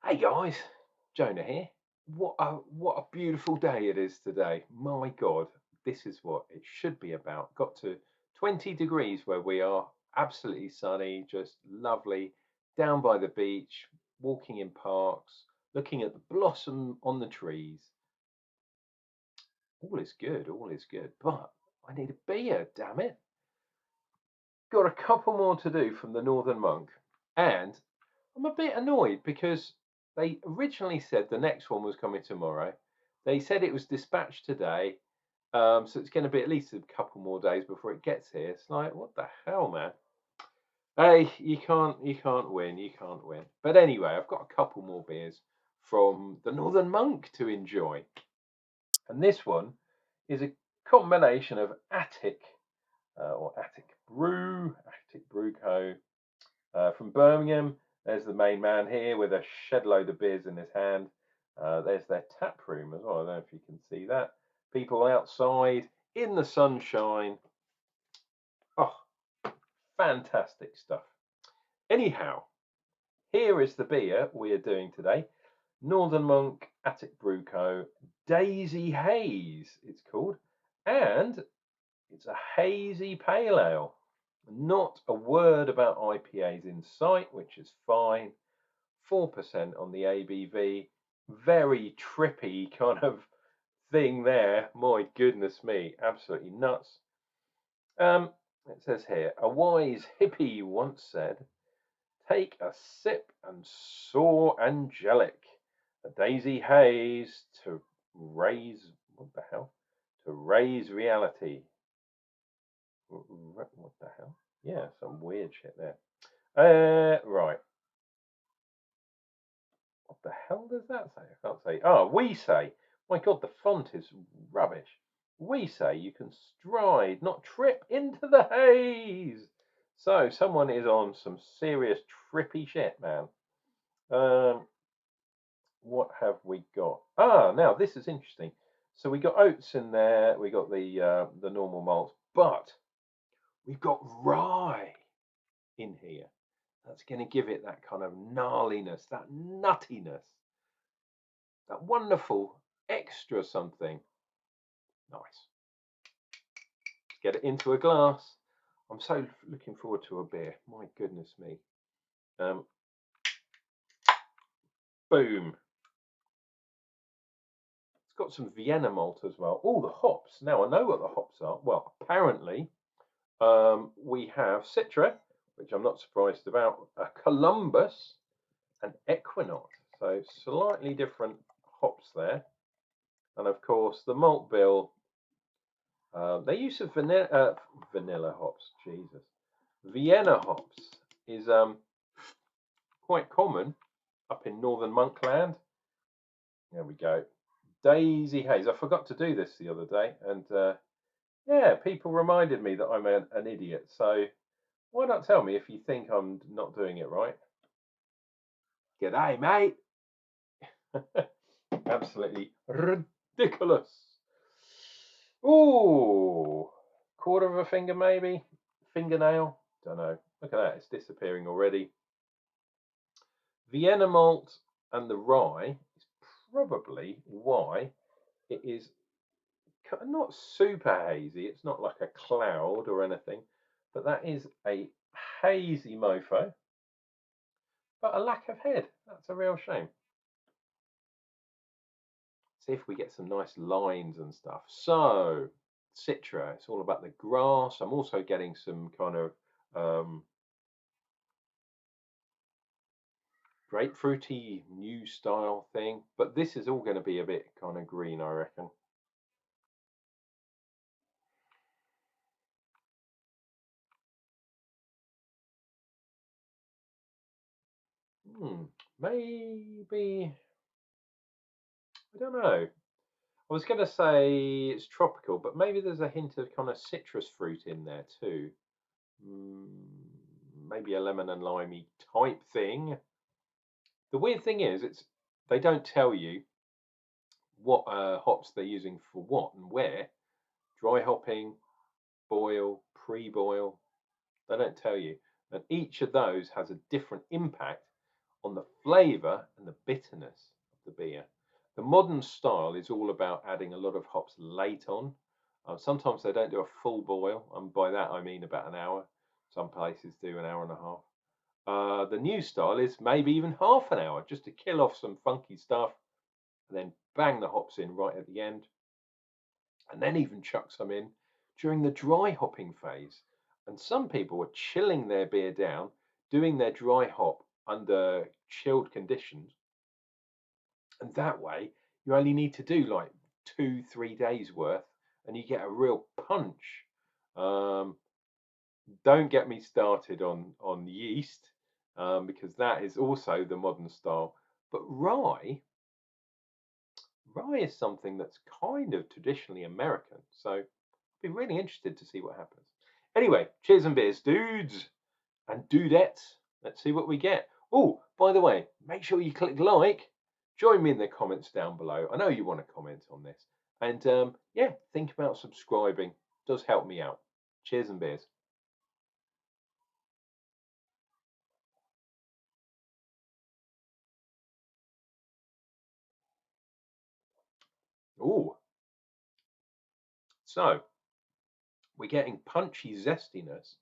Hey guys, Jonah here. What a beautiful day it is today. My God, this is what it should be about. Got to 20 degrees where we are, absolutely sunny, just lovely, down by the beach, walking in parks, looking at the blossom on the trees. All is good, all is good. But I need a beer, damn it. Got a couple more to do from the Northern Monk, and I'm a bit annoyed because they originally said the next one was coming tomorrow. They said it was dispatched today, so it's going to be at least a couple more days before it gets here. It's like, what the hell, man? Hey, you can't win, you can't win. But anyway, I've got a couple more beers from the Northern Monk to enjoy, and this one is a combination of Attic or Attic Brew Co. From Birmingham. There's the main man here with a shed load of beers in his hand. There's their tap room as well. I don't know if you can see that. People outside in the sunshine. Oh, fantastic stuff. Anyhow, here is the beer we are doing today. Northern Monk Attic Brew Co. Daisy Haze, it's called. And it's a hazy pale ale. Not a word about IPAs in sight, which is fine. 4% on the ABV. Very trippy kind of thing there. My goodness me, absolutely nuts. It says here, a wise hippie once said, take a sip and soar angelic. A daisy haze to raise, what the hell? To raise reality. What the hell? Yeah, some weird shit there. Right. What the hell does that say? I can't say. Oh, we say. My God, the font is rubbish. We say you can stride, not trip into the haze. So someone is on some serious trippy shit, man. Um, what have we got? Ah, now this is interesting. So we got oats in there. We got the normal malts, but we've got rye in here. That's going to give it that kind of gnarliness, that nuttiness, that wonderful extra something. Nice. Get it into a glass. I'm so looking forward to a beer. My goodness me. Boom. It's got some Vienna malt as well. Oh, the hops. Now I know what the hops are. Well, apparently we have Citra, which I'm not surprised about, a Columbus, and Equinox. So slightly different hops there. And of course, the malt bill. Their use of vanilla hops, Jesus, Vienna hops is quite common up in Northern Monkland. There we go. Daisy Haze. I forgot to do this the other day, and yeah, people reminded me that I'm an idiot. So why not tell me if you think I'm not doing it right? G'day, mate. Absolutely ridiculous. Ooh, quarter of a finger maybe, fingernail. Don't know. Look at that, it's disappearing already. Vienna malt and the rye is probably why it is not super hazy. It's not like a cloud or anything, but that is a hazy mofo, but a lack of head. That's a real shame. See if we get some nice lines and stuff. So, Citra, it's all about the grass. I'm also getting some kind of grapefruity new style thing, but this is all going to be a bit kind of green, I reckon. Maybe, I don't know. I was going to say it's tropical, but maybe there's a hint of kind of citrus fruit in there too. Maybe a lemon and limey type thing. The weird thing is, they don't tell you what hops they're using for what and where. Dry hopping, boil, pre-boil. They don't tell you, and each of those has a different impact on the flavour and the bitterness of the beer. The modern style is all about adding a lot of hops late on. Sometimes they don't do a full boil, and by that I mean about an hour. Some places do an hour and a half. The new style is maybe even half an hour just to kill off some funky stuff and then bang the hops in right at the end. And then even chuck some in during the dry hopping phase. And some people are chilling their beer down, doing their dry hop under chilled conditions. And that way, you only need to do like 2-3 days worth and you get a real punch. Don't get me started on yeast because that is also the modern style. But rye is something that's kind of traditionally American. So I'd be really interested to see what happens. Anyway, cheers and beers, dudes and dudettes. Let's see what we get. Oh, by the way, make sure you click like. Join me in the comments down below. I know you want to comment on this. And yeah, think about subscribing. It does help me out. Cheers and beers. Oh, so we're getting punchy zestiness.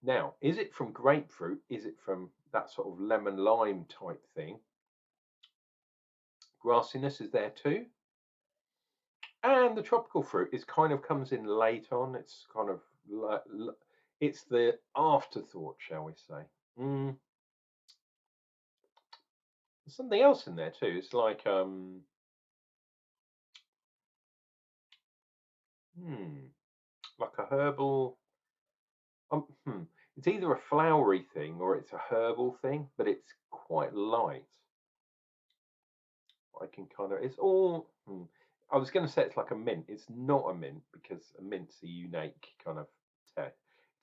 Now, is it from grapefruit? Is it from that sort of lemon lime type thing? Grassiness is there too. And the tropical fruit is kind of comes in late on. It's kind of it's the afterthought, shall we say? There's something else in there too. It's like like a herbal. Um, hmm, it's either a flowery thing or it's a herbal thing, but it's quite light. I can kind of. It's all. I was going to say it's like a mint. It's not a mint because a mint's a unique kind of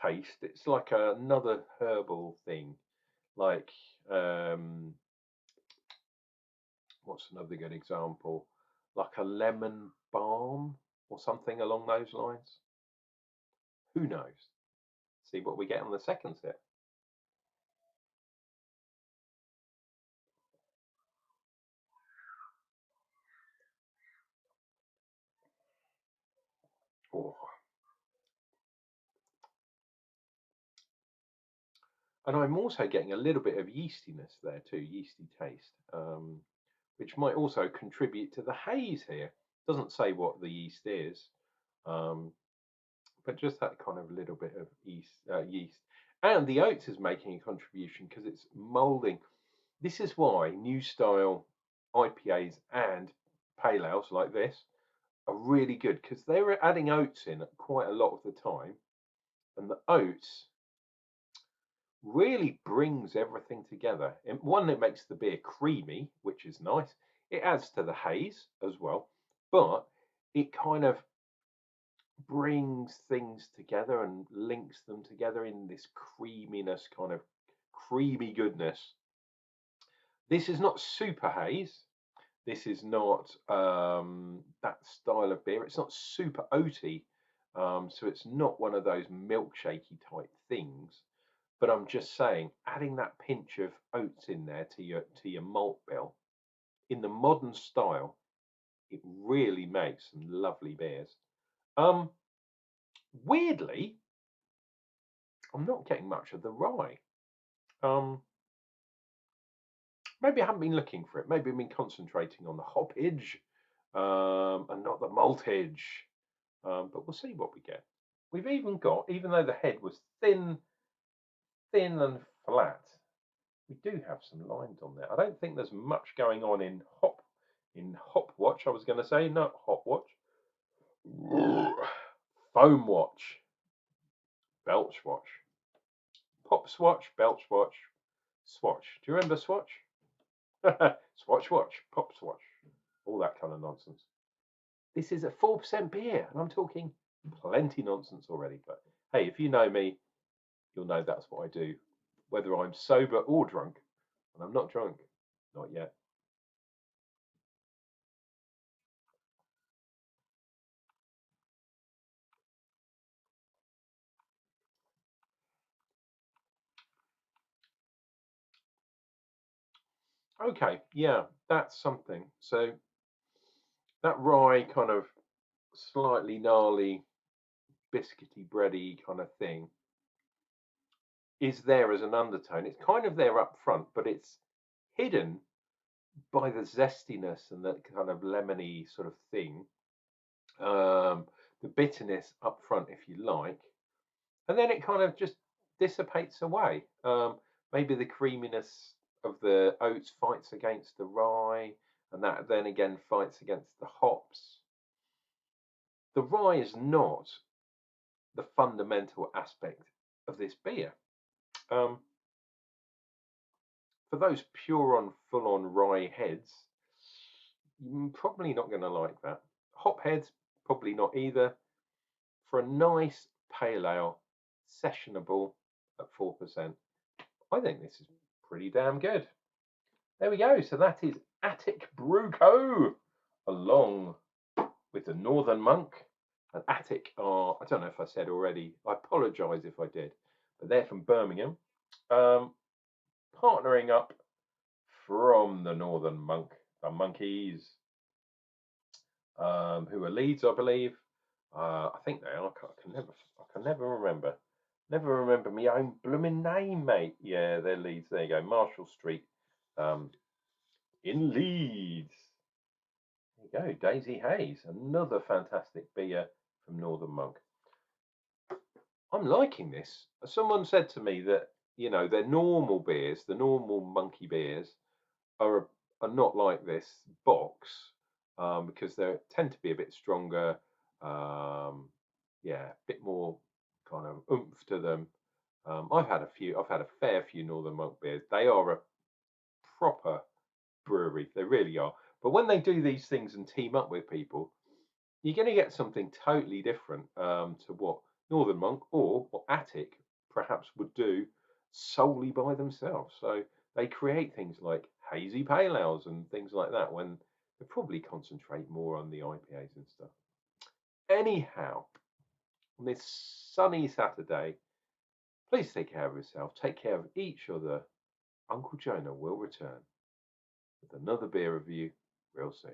taste. It's like another herbal thing, like what's another good example? Like a lemon balm or something along those lines. Who knows? See what we get on the second sip. Oh. And I'm also getting a little bit of yeastiness there too, yeasty taste, which might also contribute to the haze here. Doesn't say what the yeast is, um, but just that kind of little bit of yeast. And the oats is making a contribution because it's moulding. This is why new style IPAs and pale ales like this are really good because they're adding oats in quite a lot of the time, and the oats really brings everything together. And one, it makes the beer creamy, which is nice. It adds to the haze as well, but it kind of brings things together and links them together in this creaminess, kind of creamy goodness. This is not super haze. This is not that style of beer. It's not super oaty. So it's not one of those milkshakey type things. But I'm just saying, adding that pinch of oats in there to your malt bill in the modern style, it really makes some lovely beers. Um, Weirdly, I'm not getting much of the rye. Um, Maybe I haven't been looking for it. Maybe I've been concentrating on the hoppage and not the maltage. But we'll see what we get. We've even got, even though the head was thin and flat, we do have some lines on there. I don't think there's much going on in hop watch. I was going to say not hop watch, foam watch, belch watch, pop swatch, belch watch, swatch. Do you remember swatch? Swatch watch, pop swatch, all that kind of nonsense. This is a 4% beer, and I'm talking plenty nonsense already. But hey, if you know me, you'll know that's what I do, whether I'm sober or drunk. And I'm not drunk, not yet. Okay, yeah, that's something. So that rye kind of slightly gnarly, biscuity, bready kind of thing is there as an undertone. It's kind of there up front, but it's hidden by the zestiness and that kind of lemony sort of thing. The bitterness up front, if you like, and then it kind of just dissipates away. Maybe the creaminess of the oats fights against the rye, and that then again fights against the hops. The rye is not the fundamental aspect of this beer. Um, for those pure on full on rye heads, you're probably not going to like that. Hop heads, probably not either. For a nice pale ale, sessionable at 4%, I think this is pretty damn good. There we go. So that is Attic Brew Co. along with the Northern Monk. And Attic are, I don't know if I said already, I apologise if I did, but they're from Birmingham. Um, Partnering up from the Northern Monk, the Monkeys, who are Leeds, I believe. I think they are. I can never remember. Never remember my own blooming name, mate. Yeah, they're Leeds. There you go, Marshall Street, um, in Leeds. There you go, Daisy Haze, another fantastic beer from Northern Monk. I'm liking this. Someone said to me that their normal beers, the normal monkey beers, are are not like this box because they tend to be a bit stronger. Um, yeah, a bit more kind of oomph to them. I've had a few. I've had a fair few Northern Monk beers. They are a proper brewery. They really are. But when they do these things and team up with people, you're going to get something totally different to what Northern Monk or what Attic perhaps would do solely by themselves. So they create things like hazy pale ales and things like that when they probably concentrate more on the IPAs and stuff. Anyhow, on this sunny Saturday, please take care of yourself, take care of each other. Uncle Jonah will return with another beer review real soon.